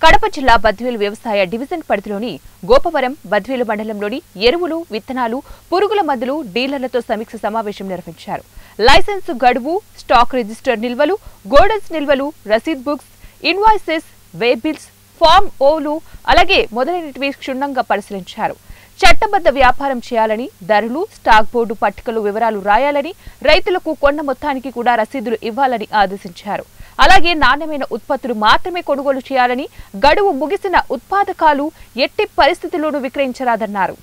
కడప జిల్లా బద్వేలు వ్యవసాయ డివిజన్ పరిధిలోని గోపవరం బద్వేలు మండలంలోని ఎరువులు, విత్తనాలు, పురుగుల మందులు డీలర్లతో సమీక్ష సమావేశం నిర్వహించారు. లైసెన్స్ గడువు, స్టాక్ రిజిస్టర్ నిల్వలు, గోడౌన్స్ నిల్వలు, రసీద్ books, invoices, way bills, form ఓలు అలాగే మొదలైనవి క్షుణ్ణంగా పరిశీలించారు. చట్టబద్ధ వ్యాపారం చేయాలని, ధరలు, స్టాక్ బోర్డు పట్టికలు వివరాలు రాయాలని, రైతులకు కొన్న మొత్తానికి కూడా రసీదులు ఇవ్వాలని ఆదేశించారు. అలాగే నాణ్యమైన ఉత్పత్తులు మాత్రమే కొనుగోలు చేయాలని, గడువు ముగిసిన ఉత్పాదకాలు ఎట్టి పరిస్థితుల్లోనూ విక్రయించరాదన్నారు.